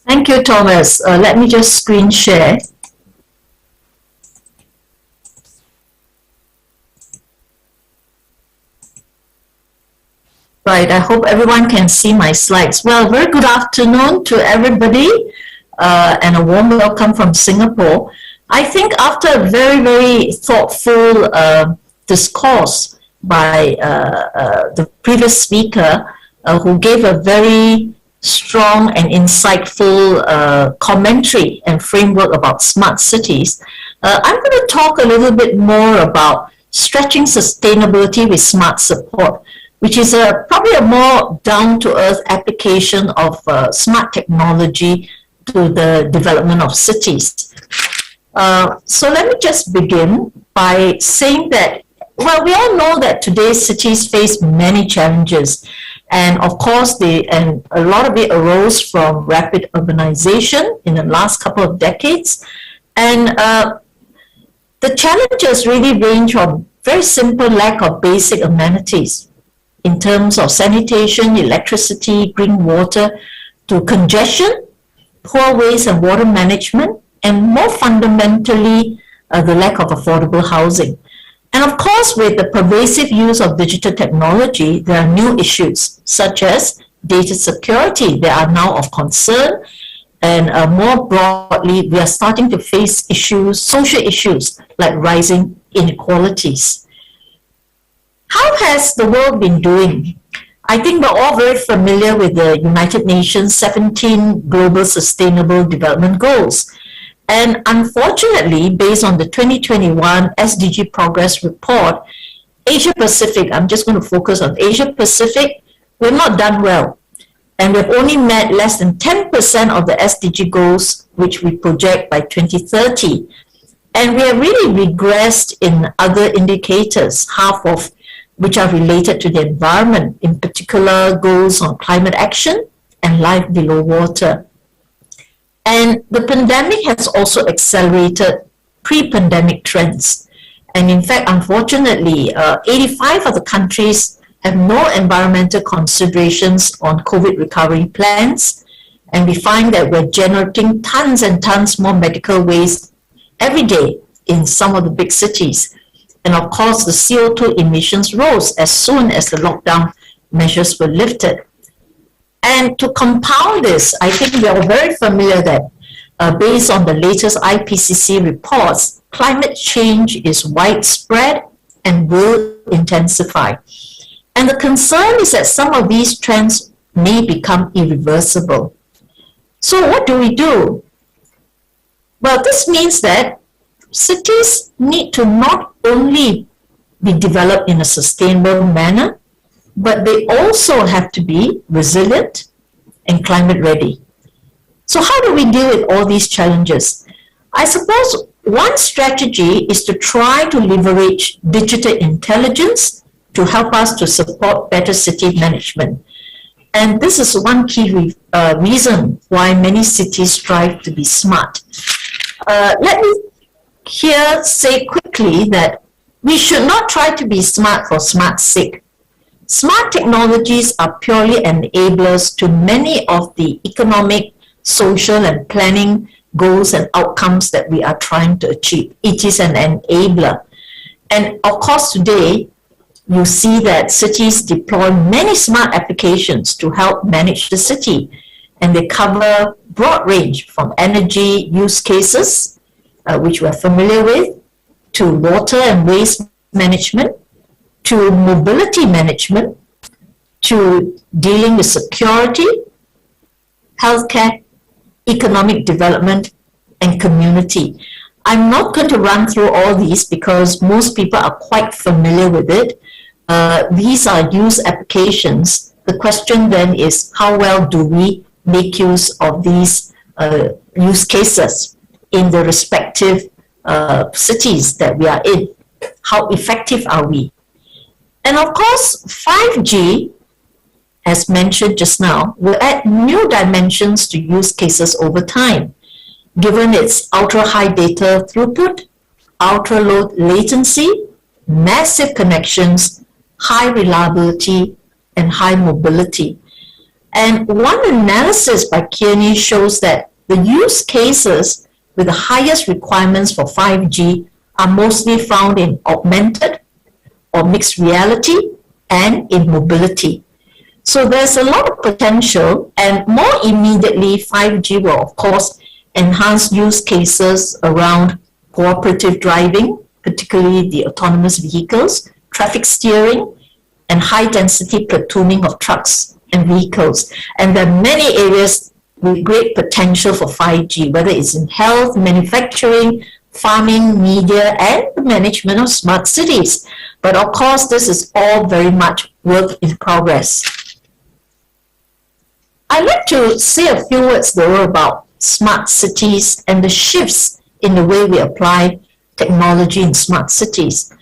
Thank you, Thomas. Let me just screen share. Right, I hope everyone can see my slides. Well, very good afternoon to everybody and a warm welcome from Singapore. I think after a very, very thoughtful discourse by the previous speaker who gave a very strong and insightful commentary and framework about smart cities, I'm going to talk a little bit more about stretching sustainability with smart support, which is probably a more down-to-earth application of smart technology to the development of cities. So let me just begin by saying that, well, we all know that today's cities face many challenges. And of course, a lot of it arose from rapid urbanization in the last couple of decades. And the challenges really range from very simple lack of basic amenities in terms of sanitation, electricity, green water, to congestion, poor waste and water management, and more fundamentally, the lack of affordable housing. And of course, with the pervasive use of digital technology, there are new issues such as data security that are now of concern. And more broadly, we are starting to face issues, social issues like rising inequalities. How has the world been doing? I think we're all very familiar with the United Nations 17 Global Sustainable Development Goals. And unfortunately, based on the 2021 SDG Progress Report, Asia Pacific, I'm just going to focus on Asia Pacific, we're not done well. And we've only met less than 10% of the SDG goals, which we project by 2030. And we have really regressed in other indicators, half of which are related to the environment, in particular goals on climate action and life below water. And the pandemic has also accelerated pre-pandemic trends. And in fact, unfortunately, 85 of the countries have no environmental considerations on COVID recovery plans. And we find that we're generating tons and tons more medical waste every day in some of the big cities. And of course, the CO2 emissions rose as soon as the lockdown measures were lifted. And to compound this, I think we are very familiar that based on the latest IPCC reports, climate change is widespread and will intensify. And the concern is that some of these trends may become irreversible. So what do we do? Well, this means that cities need to not only be developed in a sustainable manner, but they also have to be resilient and climate ready. So how do we deal with all these challenges? I suppose one strategy is to try to leverage digital intelligence to help us to support better city management. And this is one key reason why many cities strive to be smart. Let me here say quickly that we should not try to be smart for smart's sake. Smart technologies are purely enablers to many of the economic, social, and planning goals and outcomes that we are trying to achieve. It is an enabler. And of course, today, you see that cities deploy many smart applications to help manage the city. And they cover broad range from energy use cases, which we're familiar with, to water and waste management, to mobility management, to dealing with security, healthcare, economic development, and community. I'm not going to run through all these because most people are quite familiar with it. These are use applications. The question then is, how well do we make use of these use cases in the respective cities that we are in? How effective are we? And of course, 5G, as mentioned just now, will add new dimensions to use cases over time, given its ultra-high data throughput, ultra-low latency, massive connections, high reliability, and high mobility. And one analysis by Kearney shows that the use cases with the highest requirements for 5G are mostly found in augmented or mixed reality and in mobility. So there's a lot of potential, and more immediately 5G will of course enhance use cases around cooperative driving, particularly the autonomous vehicles, traffic steering, and high-density platooning of trucks and vehicles. And there are many areas with great potential for 5G, whether it's in health, manufacturing, farming, media, and the management of smart cities. But of course, this is all very much work in progress. I'd like to say a few words, though, about smart cities and the shifts in the way we apply technology in smart cities.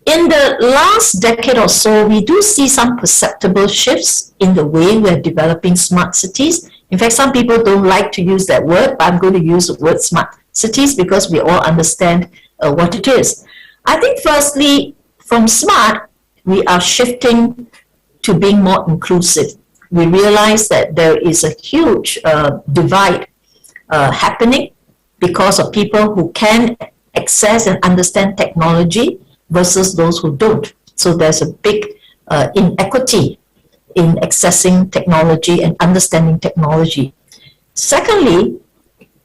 In the last decade or so, we do see some perceptible shifts in the way we're developing smart cities. In fact, some people don't like to use that word, but I'm going to use the word smart cities because we all understand what it is. I think firstly, from smart, we are shifting to being more inclusive. We realize that there is a huge divide happening because of people who can access and understand technology versus those who don't. So there's a big inequity in accessing technology and understanding technology. Secondly,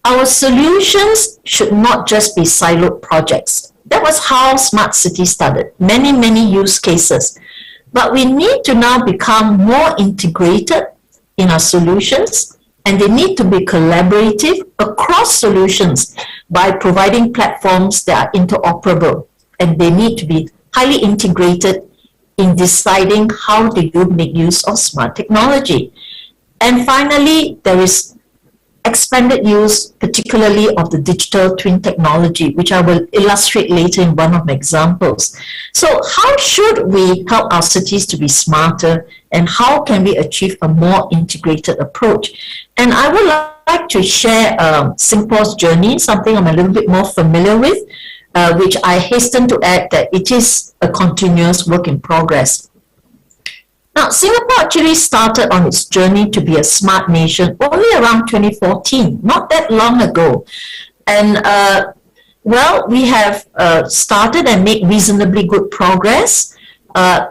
our solutions should not just be siloed projects. That was how smart cities started. Many, many use cases. But we need to now become more integrated in our solutions, and they need to be collaborative across solutions by providing platforms that are interoperable. And they need to be highly integrated in deciding how do you make use of smart technology. And finally, there is expanded use, particularly of the digital twin technology, which I will illustrate later in one of my examples. So how should we help our cities to be smarter, and how can we achieve a more integrated approach? And I would like to share Singapore's journey, something I'm a little bit more familiar with, which I hasten to add that it is a continuous work in progress. Now, Singapore actually started on its journey to be a smart nation only around 2014, not that long ago. And, well, we have started and made reasonably good progress.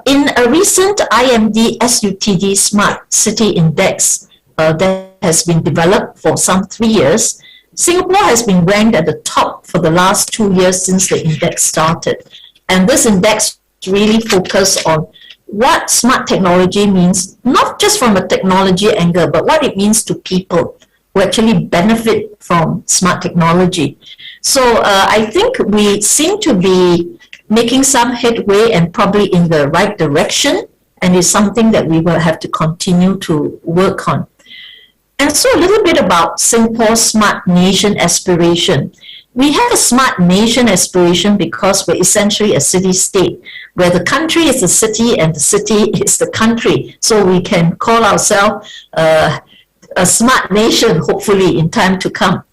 In a recent IMD SUTD Smart City Index that has been developed for some 3 years, Singapore has been ranked at the top for the last 2 years since the index started. And this index really focuses on what smart technology means, not just from a technology angle, but what it means to people who actually benefit from smart technology. So I think we seem to be making some headway and probably in the right direction, and it's something that we will have to continue to work on. And so a little bit about Singapore's smart nation aspiration. We have a smart nation aspiration because we're essentially a city-state, where the country is the city and the city is the country. So we can call ourselves a smart nation, hopefully, in time to come.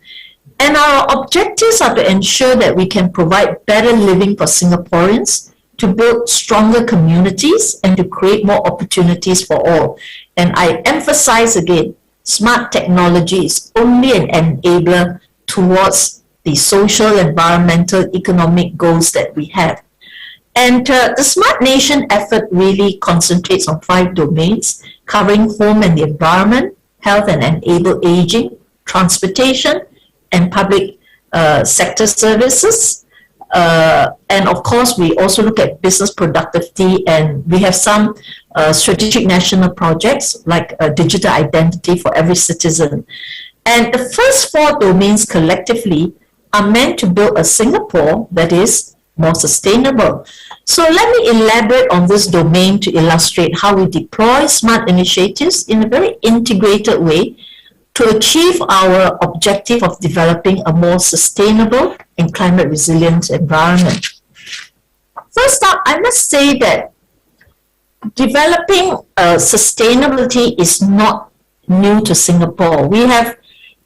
And our objectives are to ensure that we can provide better living for Singaporeans, to build stronger communities, and to create more opportunities for all. And I emphasize again, smart technology is only an enabler towards the social, environmental, economic goals that we have. And the Smart Nation effort really concentrates on 5 domains, covering home and the environment, health and enabled aging, transportation, and public sector services. And of course, we also look at business productivity, and we have some strategic national projects like digital identity for every citizen. And the first 4 domains collectively are meant to build a Singapore that is more sustainable. So let me elaborate on this domain to illustrate how we deploy smart initiatives in a very integrated way to achieve our objective of developing a more sustainable and climate resilient environment. First up, I must say that developing sustainability is not new to Singapore. We have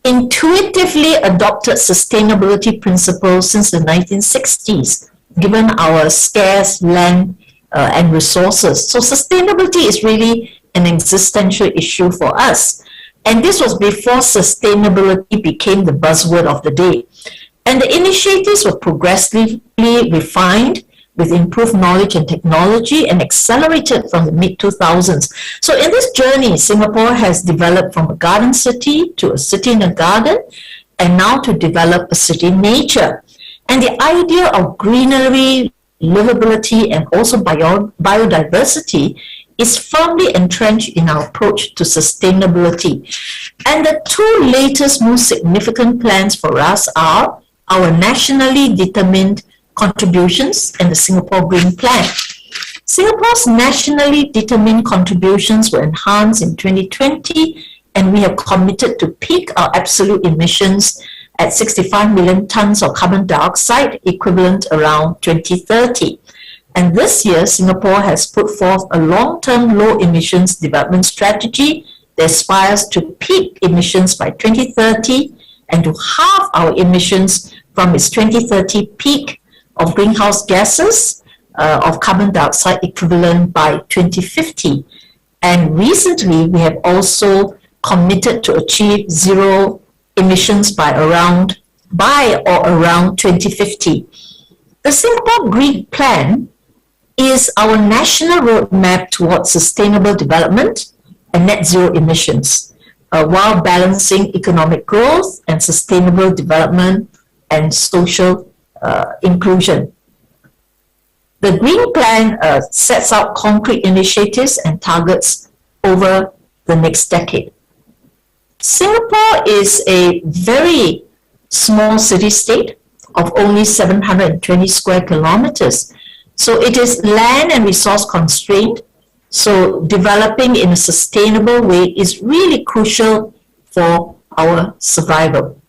intuitively adopted sustainability principles since the 1960s, given our scarce land and resources. So sustainability is really an existential issue for us. And this was before sustainability became the buzzword of the day. And the initiatives were progressively refined with improved knowledge and technology and accelerated from the mid-2000s. So in this journey, Singapore has developed from a garden city to a city in a garden, and now to develop a city in nature. And the idea of greenery, livability, and also biodiversity is firmly entrenched in our approach to sustainability. And the two latest most significant plans for us are our nationally determined contributions and the Singapore Green Plan. Singapore's nationally determined contributions were enhanced in 2020, and we have committed to peak our absolute emissions at 65 million tons of carbon dioxide, equivalent around 2030. And this year, Singapore has put forth a long-term low emissions development strategy that aspires to peak emissions by 2030 and to halve our emissions from its 2030 peak of greenhouse gases of carbon dioxide equivalent by 2050. And recently, we have also committed to achieve zero emissions by or around 2050. The Singapore Green Plan is our national roadmap towards sustainable development and net zero emissions, while balancing economic growth and sustainable development and social inclusion. The Green Plan sets out concrete initiatives and targets over the next decade. Singapore is a very small city-state of only 720 square kilometers. So it is land and resource constrained. So developing in a sustainable way is really crucial for our survival.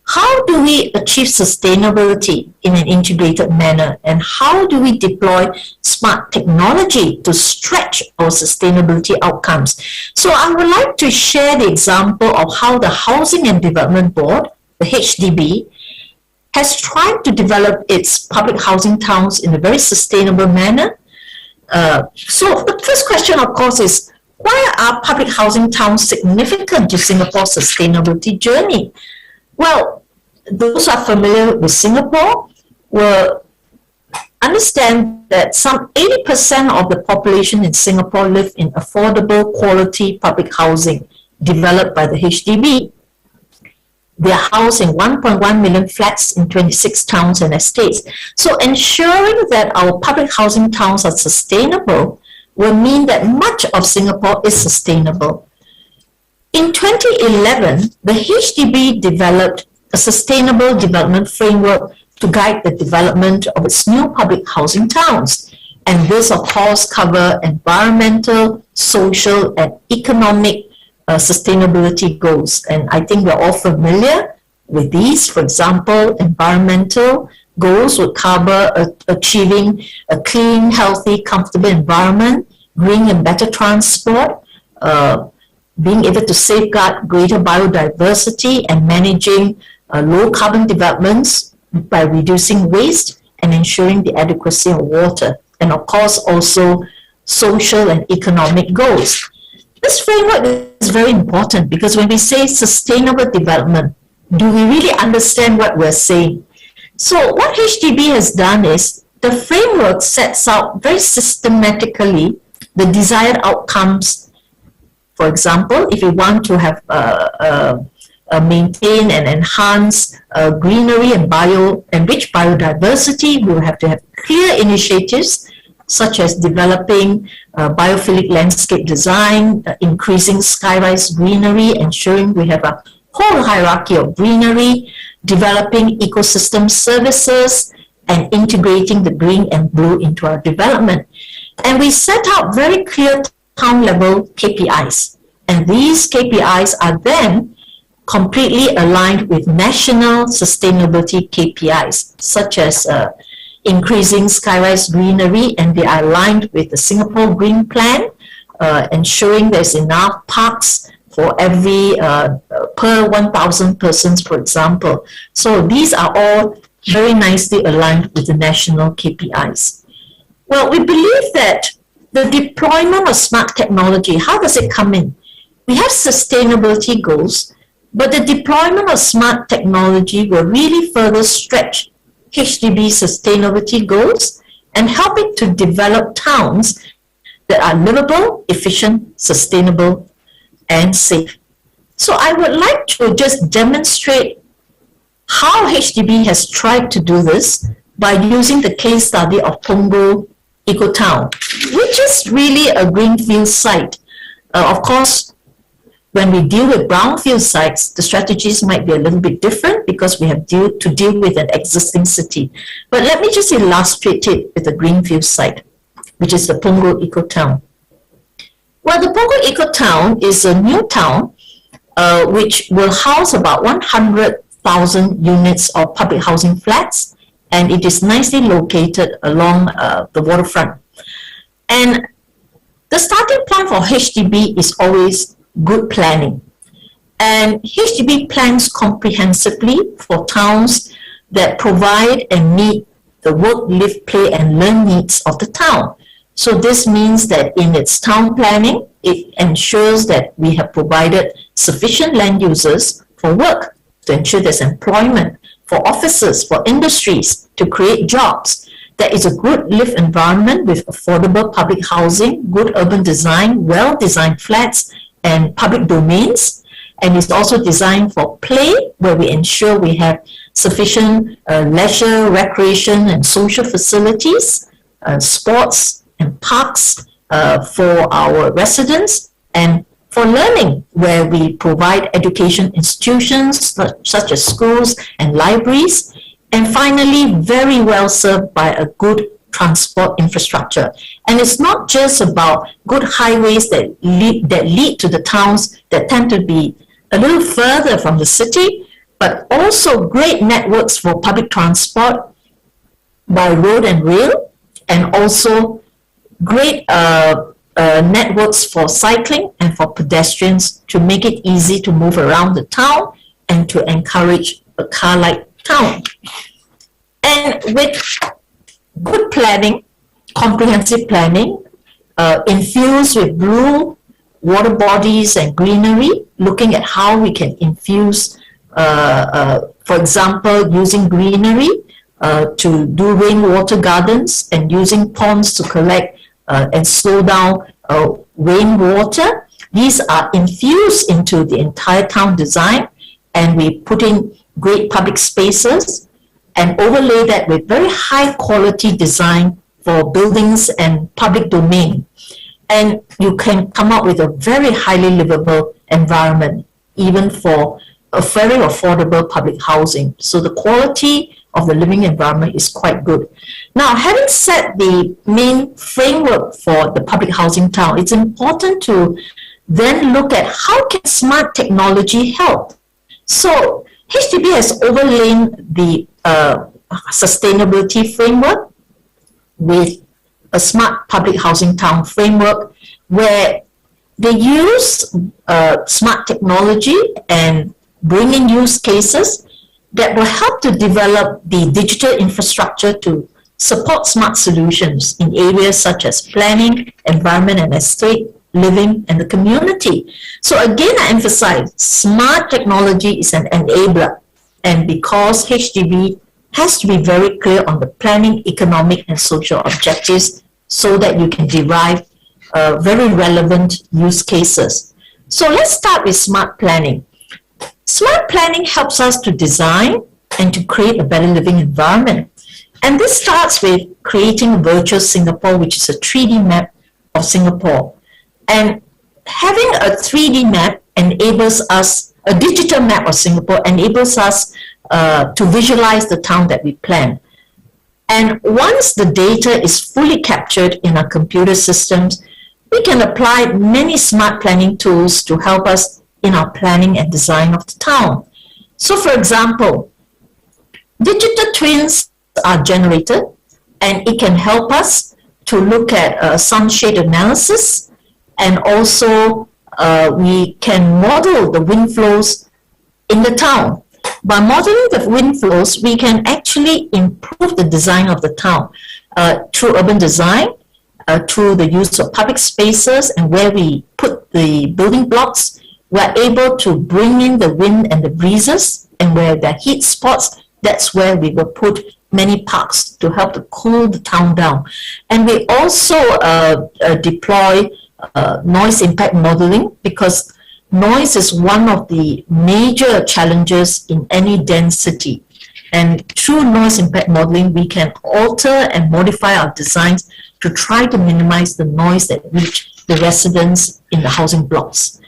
How do we achieve sustainability in an integrated manner, and how do we deploy smart technology to stretch our sustainability outcomes? So I would like to share the example of how the Housing and Development Board, the HDB, has tried to develop its public housing towns in a very sustainable manner. So the first question, of course, is why are public housing towns significant to Singapore's sustainability journey? Well, those who are familiar with Singapore will understand that some 80% of the population in Singapore live in affordable quality public housing developed by the HDB. They are housed in 1.1 million flats in 26 towns and estates. So ensuring that our public housing towns are sustainable will mean that much of Singapore is sustainable. In 2011, the HDB developed a sustainable development framework to guide the development of its new public housing towns. And this, of course, covers environmental, social, and economic sustainability goals. And I think we're all familiar with these. For example, environmental goals would cover achieving a clean, healthy, comfortable environment, green and better transport, being able to safeguard greater biodiversity and managing low carbon developments by reducing waste and ensuring the adequacy of water. And of course, also social and economic goals. This framework is very important because when we say sustainable development, do we really understand what we're saying? So what HDB has done is the framework sets out very systematically the desired outcomes. For example, if we want to have maintain and enhance greenery and rich biodiversity, we will have to have clear initiatives such as developing biophilic landscape design, increasing skyrise greenery, ensuring we have a whole hierarchy of greenery, developing ecosystem services, and integrating the green and blue into our development. And we set out very clear town-level KPIs. And these KPIs are then completely aligned with national sustainability KPIs, such as increasing skyrise greenery, and they are aligned with the Singapore Green Plan, ensuring there's enough parks for every per 1,000 persons, for example. So these are all very nicely aligned with the national KPIs. Well, we believe that the deployment of smart technology, how does it come in? We have sustainability goals, but the deployment of smart technology will really further stretch HDB sustainability goals and help it to develop towns that are livable, efficient, sustainable, and safe. So I would like to just demonstrate how HDB has tried to do this by using the case study of Punggol Eco Town, which is really a greenfield site. Of course, when we deal with brownfield sites, the strategies might be a little bit different because we have to deal with an existing city. But let me just illustrate it with a greenfield site, which is the Punggol Eco Town. Well, the Punggol Eco Town is a new town which will house about 100,000 units of public housing flats, and it is nicely located along the waterfront. And the starting point for HDB is always good planning. And HDB plans comprehensively for towns that provide and meet the work, live, play, and learn needs of the town. So this means that in its town planning, it ensures that we have provided sufficient land users for work, to ensure there's employment, for offices, for industries, to create jobs. There is a good live environment with affordable public housing, good urban design, well-designed flats, and public domains. And it's also designed for play, where we ensure we have sufficient leisure, recreation, and social facilities, sports and parks for our residents, and for learning, where we provide education institutions such as schools and libraries, and finally, very well served by a good transport infrastructure. And it's not just about good highways that lead to the towns that tend to be a little further from the city, but also great networks for public transport by road and rail, and also great networks for cycling and for pedestrians to make it easy to move around the town and to encourage a car-like town. And with good planning, comprehensive planning, infused with blue water bodies and greenery, looking at how we can infuse, for example, using greenery to do rainwater gardens and using ponds to collect and slow down rainwater. These are infused into the entire town design, and we put in great public spaces and overlay that with very high quality design for buildings and public domain. And you can come up with a very highly livable environment, even for a very affordable public housing. So the quality of the living environment is quite good. Now, having set the main framework for the public housing town, it's important to then look at how can smart technology help. So HDB has overlain the sustainability framework with a smart public housing town framework, where they use smart technology and bring in use cases that will help to develop the digital infrastructure to support smart solutions in areas such as planning, environment and estate, living, and the community. So again, I emphasize, smart technology is an enabler. And because HDB has to be very clear on the planning, economic, and social objectives so that you can derive very relevant use cases. So let's start with smart planning. Smart planning helps us to design and to create a better living environment. And this starts with creating virtual Singapore, which is a 3D map of Singapore. And having a 3D map enables us, a digital map of Singapore enables us to visualize the town that we plan. And once the data is fully captured in our computer systems, we can apply many smart planning tools to help us in our planning and design of the town. So for example, digital twins are generated, and it can help us to look at sunshade analysis, and also we can model the wind flows in the town. By modeling the wind flows, we can actually improve the design of the town through urban design, through the use of public spaces and where we put the building blocks, we're able to bring in the wind and the breezes, and where there are heat spots, that's where we will put many parks to help to cool the town down. And we also deploy noise impact modeling, because noise is one of the major challenges in any dense city. And through noise impact modeling, we can alter and modify our designs to try to minimize the noise that reach the residents in the housing blocks.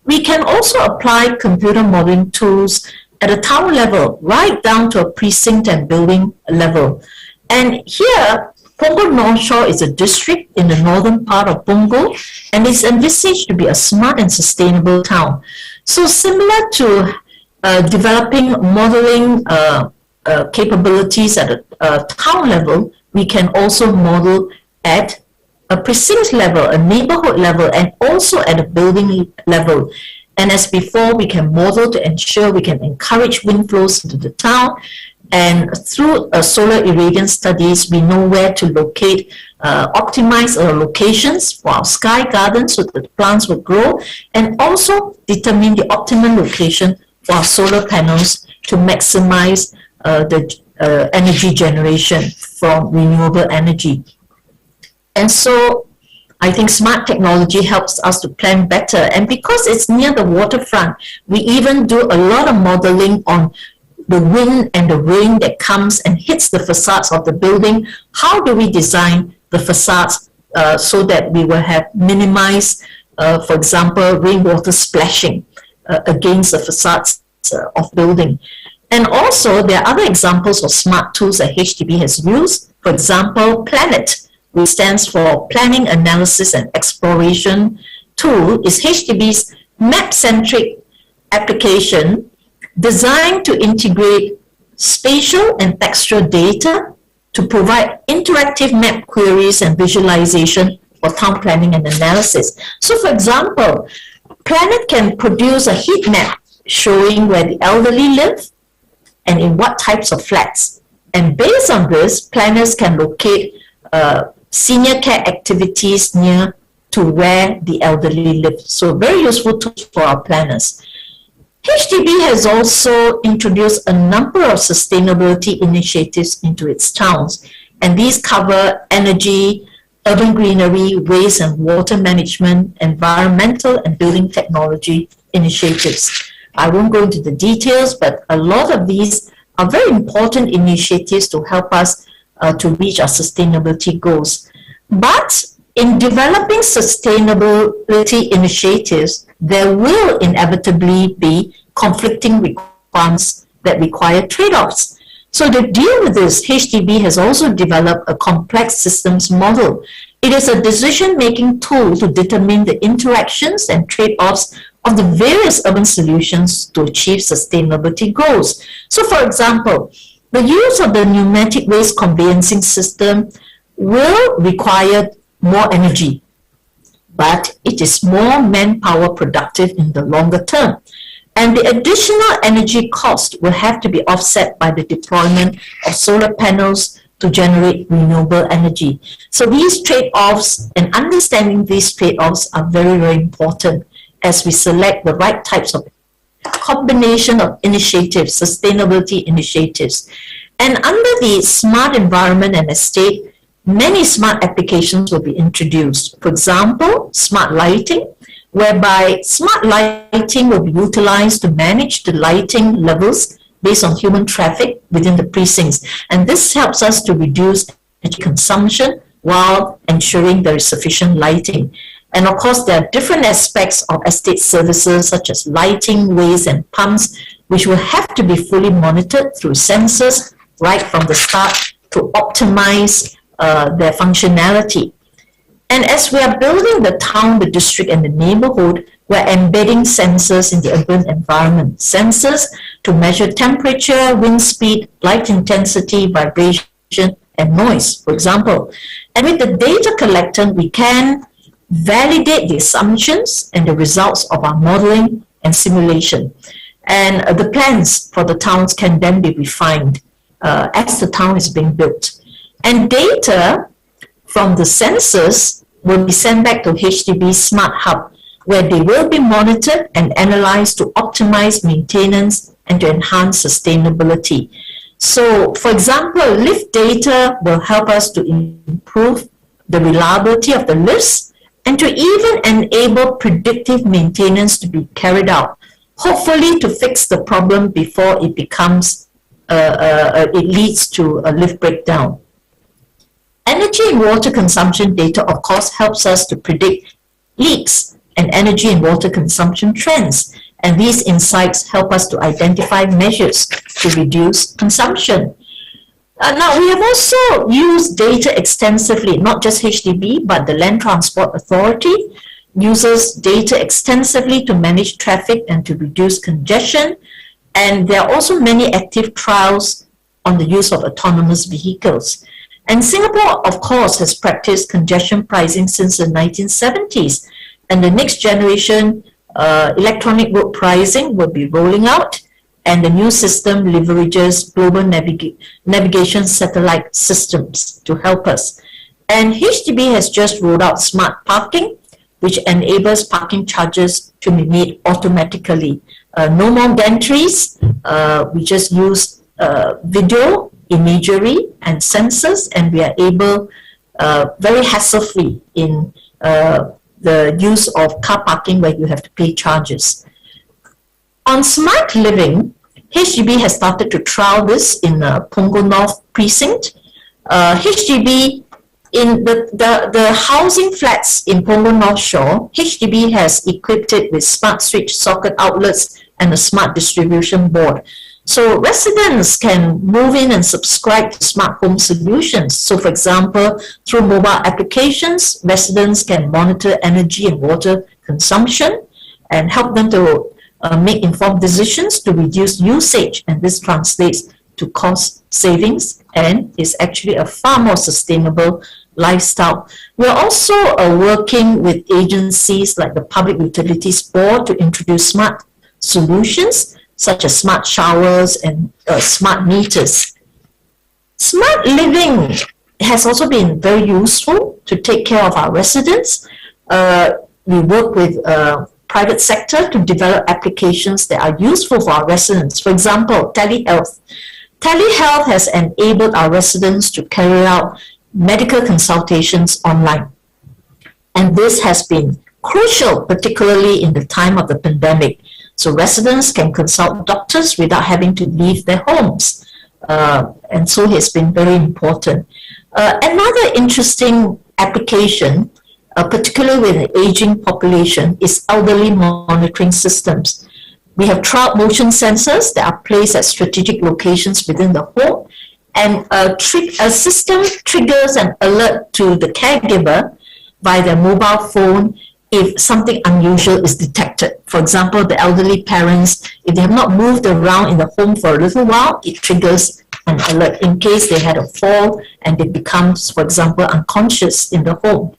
We can also apply computer modeling tools at a town level, right down to a precinct and building level. And here, Punggol North Shore is a district in the northern part of Punggol, and is envisaged to be a smart and sustainable town. So similar to developing modeling capabilities at a town level, we can also model at a precinct level, a neighborhood level, and also at a building level. And as before, we can model to ensure we can encourage wind flows into the town. And through solar irradiance studies, we know where to locate, optimize our locations for our sky gardens so that the plants will grow, and also determine the optimal location for our solar panels to maximize the energy generation from renewable energy. And so I think smart technology helps us to plan better. And because it's near the waterfront, we even do a lot of modeling on the wind and the rain that comes and hits the facades of the building. How do we design the facades so that we will have minimized, for example, rainwater splashing against the facades of building. And also, there are other examples of smart tools that HDB has used. For example, Planet, which stands for Planning, Analysis and Exploration Tool, is HDB's map-centric application designed to integrate spatial and textual data to provide interactive map queries and visualization for town planning and analysis. So, for example, Planet can produce a heat map showing where the elderly live and in what types of flats. And based on this, planners can locate senior care activities near to where the elderly live. So very useful tools for our planners. HDB has also introduced a number of sustainability initiatives into its towns, and these cover energy, urban greenery, waste and water management, environmental and building technology initiatives. I won't go into the details, but a lot of these are very important initiatives to help us to reach our sustainability goals. But in developing sustainability initiatives, there will inevitably be conflicting requirements that require trade-offs. So to deal with this, HDB has also developed a complex systems model. It is a decision-making tool to determine the interactions and trade-offs of the various urban solutions to achieve sustainability goals. So for example, the use of the pneumatic waste conveying system will require more energy, but it is more manpower productive in the longer term. And the additional energy cost will have to be offset by the deployment of solar panels to generate renewable energy. So these trade-offs and understanding these trade-offs are very, very important as we select the right types of combination of initiatives, sustainability initiatives. And under the smart environment and estate, many smart applications will be introduced. For example, smart lighting, whereby smart lighting will be utilized to manage the lighting levels based on human traffic within the precincts. And this helps us to reduce energy consumption while ensuring there is sufficient lighting. And of course, there are different aspects of estate services such as lighting, waste, and pumps, which will have to be fully monitored through sensors right from the start to optimize their functionality. And as we are building the town, the district, and the neighborhood, we're embedding sensors in the urban environment. Sensors to measure temperature, wind speed, light intensity, vibration, and noise, for example. And with the data collected, we can validate the assumptions and the results of our modeling and simulation. And the plans for the towns can then be refined as the town is being built. And data from the sensors will be sent back to HDB Smart Hub, where they will be monitored and analyzed to optimize maintenance and to enhance sustainability. So, for example, lift data will help us to improve the reliability of the lifts and to even enable predictive maintenance to be carried out, hopefully to fix the problem before it becomes, it leads to a lift breakdown. Energy and water consumption data, of course, helps us to predict leaks and energy and water consumption trends. And these insights help us to identify measures to reduce consumption. Now, we have also used data extensively, not just HDB, but the Land Transport Authority uses data extensively to manage traffic and to reduce congestion. And there are also many active trials on the use of autonomous vehicles. And Singapore, of course, has practiced congestion pricing since the 1970s. And the next generation electronic road pricing will be rolling out, and the new system leverages global navigation satellite systems to help us. And HDB has just rolled out smart parking, which enables parking charges to be made automatically. No more gantries. We just use video, imagery, and sensors, and we are able, very hassle-free in the use of car parking where you have to pay charges. On smart living, HDB has started to trial this in Punggol North Precinct. HDB, in the housing flats in Punggol North Shore, HDB has equipped it with smart switch socket outlets and a smart distribution board. So residents can move in and subscribe to smart home solutions. So for example, through mobile applications, residents can monitor energy and water consumption and help them to make informed decisions to reduce usage. And this translates to cost savings and is actually a far more sustainable lifestyle. We're also working with agencies like the Public Utilities Board to introduce smart solutions such as smart showers and smart meters. Smart living has also been very useful to take care of our residents. We work with private sector to develop applications that are useful for our residents. For example, telehealth. Telehealth has enabled our residents to carry out medical consultations online. And this has been crucial, particularly in the time of the pandemic. So residents can consult doctors without having to leave their homes. And so it's been very important. Another interesting application, particularly with an aging population, is elderly monitoring systems. We have trial motion sensors that are placed at strategic locations within the home, and a system triggers an alert to the caregiver by their mobile phone if something unusual is detected. For example, the elderly parents, if they have not moved around in the home for a little while, it triggers an alert in case they had a fall and they become, for example, unconscious in the home.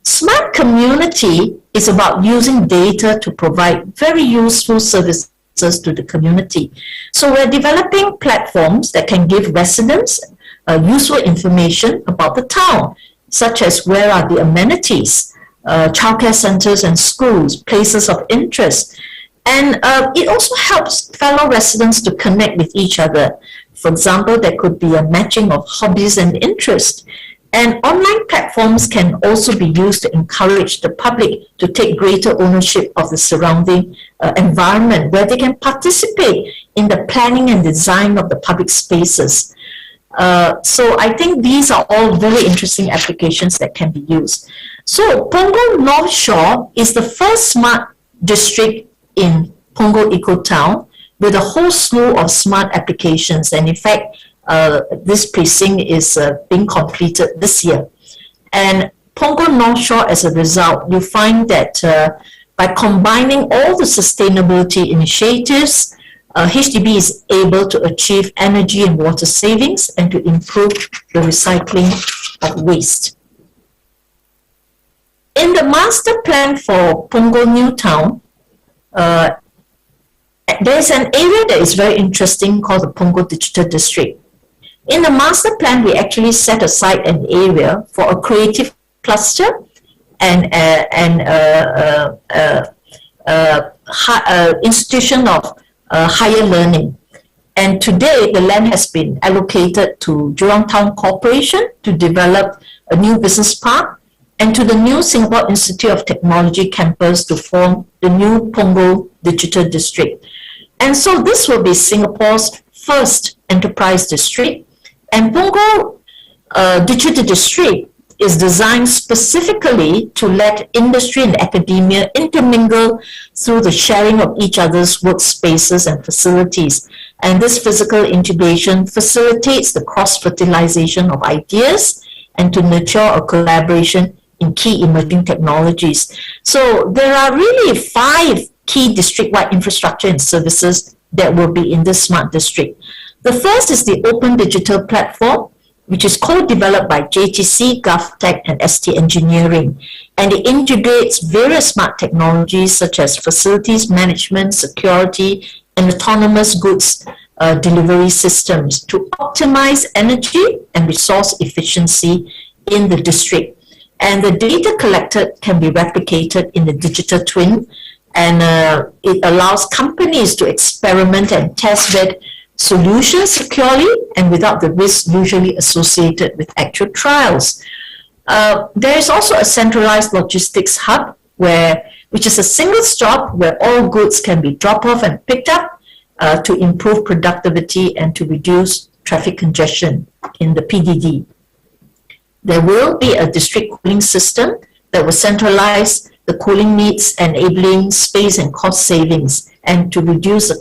Smart community is about using data to provide very useful services to the community. So we're developing platforms that can give residents useful information about the town, such as where are the amenities, childcare centers and schools, places of interest. And it also helps fellow residents to connect with each other. For example, there could be a matching of hobbies and interests. And online platforms can also be used to encourage the public to take greater ownership of the surrounding environment, where they can participate in the planning and design of the public spaces. So I think these are all very interesting applications that can be used. So Punggol North Shore is the first smart district in Punggol Eco-Town with a whole slew of smart applications. And in fact, this precinct is being completed this year. And Punggol North Shore, as a result, you find that by combining all the sustainability initiatives, HDB is able to achieve energy and water savings and to improve the recycling of waste. In the master plan for Punggol New Town, there's an area that is very interesting called the Punggol Digital District. In the master plan, we actually set aside an area for a creative cluster and institution of higher learning. And today, the land has been allocated to Jurong Town Corporation to develop a new business park, and to the new Singapore Institute of Technology campus to form the new Punggol Digital District. And so this will be Singapore's first enterprise district. And Punggol Digital District is designed specifically to let industry and academia intermingle through the sharing of each other's workspaces and facilities. And this physical integration facilitates the cross-fertilization of ideas and to nurture a collaboration in key emerging technologies. So there are really 5 key district-wide infrastructure and services that will be in this smart district. The first is the Open Digital Platform, which is co-developed by JTC, GovTech, and ST Engineering. And it integrates various smart technologies such as facilities management, security, and autonomous goods delivery systems to optimize energy and resource efficiency in the district. And the data collected can be replicated in the digital twin, and it allows companies to experiment and test bed solutions securely and without the risk usually associated with actual trials. There is also a centralized logistics hub which is a single stop where all goods can be dropped off and picked up to improve productivity and to reduce traffic congestion in the PDD. There will be a district cooling system that will centralize the cooling needs, enabling space and cost savings, and to reduce the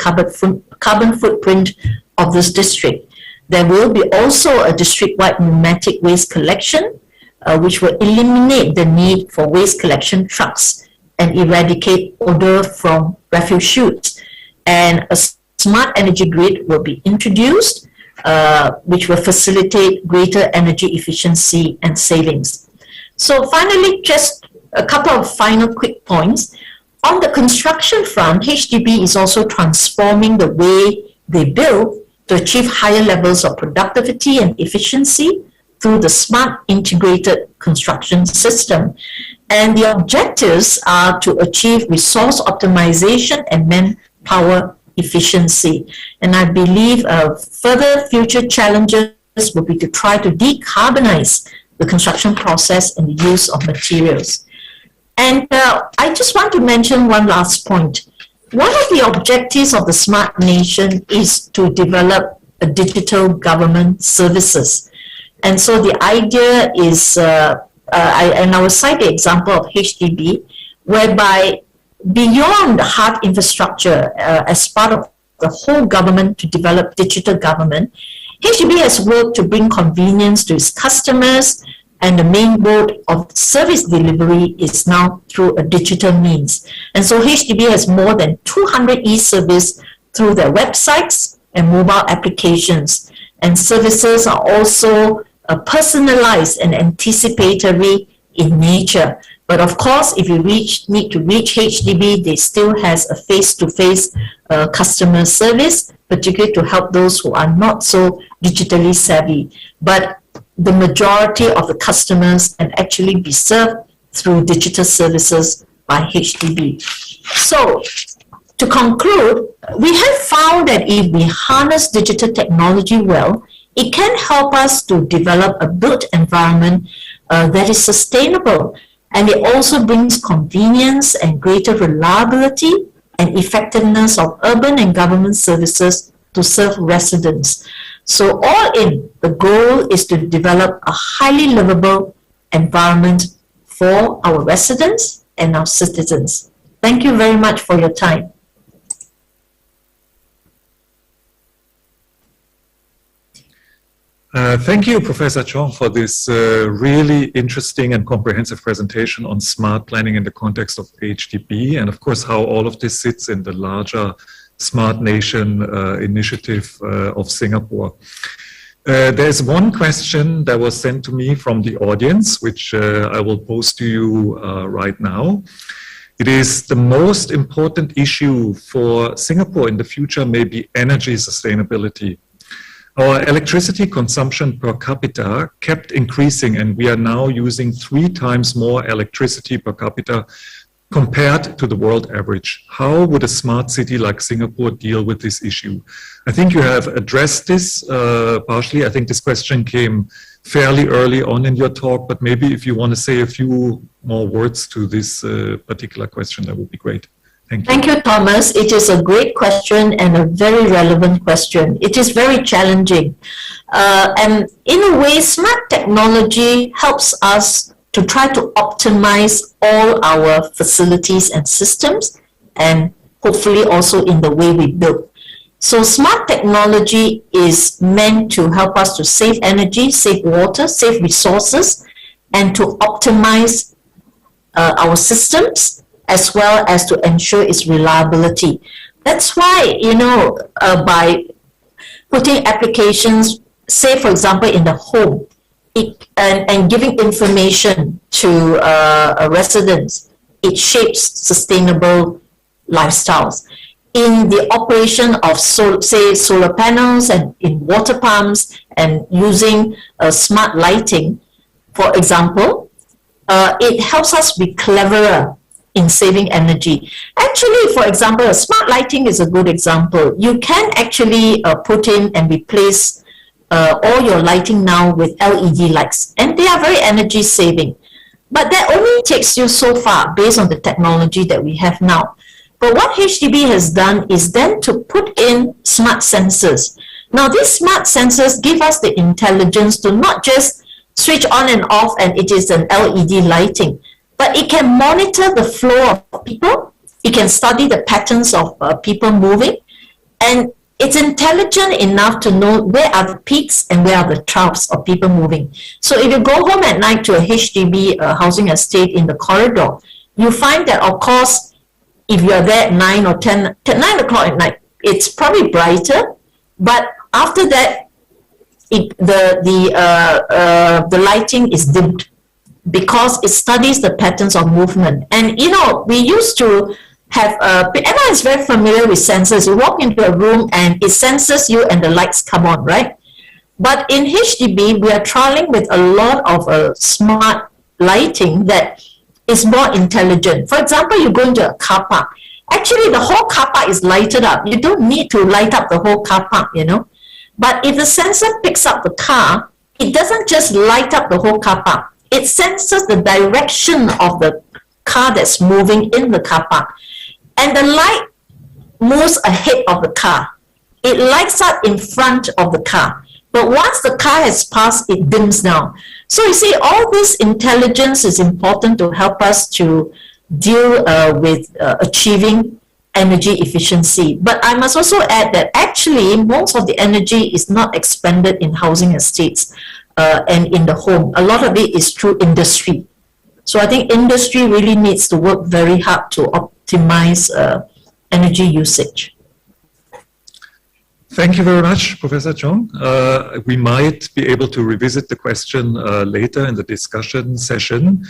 carbon footprint of this district. There will be also a district-wide pneumatic waste collection, which will eliminate the need for waste collection trucks and eradicate odor from refuse chutes. And a smart energy grid will be introduced, which will facilitate greater energy efficiency and savings. So finally, just a couple of final quick points. On the construction front, HDB is also transforming the way they build to achieve higher levels of productivity and efficiency through the smart integrated construction system. And the objectives are to achieve resource optimization and manpower efficiency. And I believe further future challenges will be to try to decarbonize the construction process and the use of materials. And I just want to mention one last point. One of the objectives of the Smart Nation is to develop a digital government services. And so the idea is, I will cite the example of HDB, whereby beyond the hard infrastructure as part of the whole government to develop digital government, HDB has worked to bring convenience to its customers, and the main mode of service delivery is now through a digital means. And so HDB has more than 200 e-service through their websites and mobile applications. And services are also personalized and anticipatory in nature. But of course, if you need to reach HDB, they still has a face-to-face customer service, particularly to help those who are not so digitally savvy. But the majority of the customers can actually be served through digital services by HDB. So, to conclude, we have found that if we harness digital technology well, it can help us to develop a built environment that is sustainable, and it also brings convenience and greater reliability and effectiveness of urban and government services to serve residents. So all in, the goal is to develop a highly livable environment for our residents and our citizens. Thank you very much for your time. Thank you, Professor Cheong, for this really interesting and comprehensive presentation on smart planning in the context of HDB, and of course how all of this sits in the larger Smart Nation initiative of Singapore. There's one question that was sent to me from the audience, which I will pose to you right now. It is the most important issue for Singapore in the future, maybe energy sustainability. Our electricity consumption per capita kept increasing, and we are now using 3 times more electricity per capita compared to the world average. How would a smart city like Singapore deal with this issue? I think you have addressed this partially. I think this question came fairly early on in your talk, but maybe if you want to say a few more words to this particular question, that would be great. Thank you. Thank you, Thomas. It is a great question and a very relevant question. It is very challenging. And in a way, smart technology helps us to try to optimize all our facilities and systems, and hopefully also in the way we build. So smart technology is meant to help us to save energy, save water, save resources, and to optimize our systems, as well as to ensure its reliability. That's why, by putting applications, say for example in the home, and giving information to residents, it shapes sustainable lifestyles. In the operation of, say, solar panels and in water pumps and using smart lighting, for example, it helps us be cleverer in saving energy. Actually, for example, smart lighting is a good example. You can actually put in and replace all your lighting now with LED lights, and they are very energy saving. But that only takes you so far based on the technology that we have now. But what HDB has done is then to put in smart sensors. Now, these smart sensors give us the intelligence to not just switch on and off and it is an LED lighting, but it can monitor the flow of people. It can study the patterns of people moving, and it's intelligent enough to know where are the peaks and where are the troughs of people moving. So if you go home at night to a HDB housing estate in the corridor, you find that, of course, if you're there at 9 or 10, 9 o'clock at night, it's probably brighter, but after that, the lighting is dimmed because it studies the patterns of movement. And, we used to have, everyone is very familiar with sensors. You walk into a room and it senses you and the lights come on, right? But in HDB, we are trialing with a lot of smart lighting that is more intelligent. For example, you go into a car park. Actually, the whole car park is lighted up. You don't need to light up the whole car park, But if the sensor picks up the car, it doesn't just light up the whole car park. It senses the direction of the car that's moving in the car park. And the light moves ahead of the car. It lights up in front of the car. But once the car has passed, it dims down. So you see, all this intelligence is important to help us to deal with achieving energy efficiency. But I must also add that actually most of the energy is not expended in housing estates and in the home. A lot of it is through industry. So I think industry really needs to work very hard to optimize energy usage. Thank you very much, Professor Cheong. We might be able to revisit the question later in the discussion session.